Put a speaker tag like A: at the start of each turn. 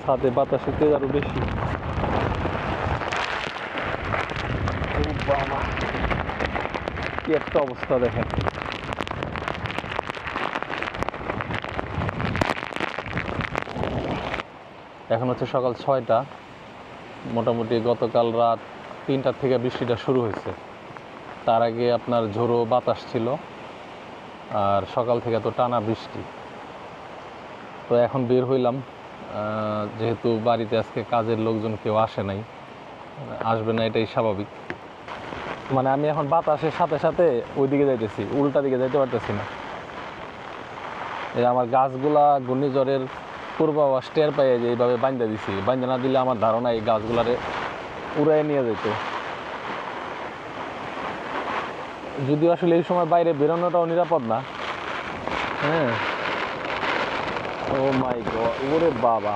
A: সাথে বাতাসের তেজ আরো বেশি। ও বাবা, কি একটা অবস্থা দেখেন। এখন হচ্ছে সকাল 6টা, মোটামুটি গতকাল রাত 3টা থেকে বৃষ্টিটা শুরু হয়েছে। তার আগে আপনার ঝোড়ো বাতাস ছিল, আর সকাল থেকে তো টানা বৃষ্টি। তো এখন বের হইলাম, যেহেতু বাড়িতে আজকে কাজের লোকজন কেউ আসে নাই, আসবে না এটাই স্বাভাবিক। মানে আমি এখন বাতাসের সাথে সাথে ওইদিকে যাইতেছি, উল্টা দিকে যাইতে পারতেছি না। এই আমার গাছগুলা ঘূর্ণিঝড়ের পূর্বাভাস টের পাই যে এইভাবে বান্ধা দিছি। বান্ধা না দিলে আমার ধারণা এই গাছগুলারে উড়াই নিয়ে যেত। যদিও আসলে এই সময় বাইরে বেরোনোটাও নিরাপদ না। হ্যাঁ, ও মাই গড, ওরে বাবা।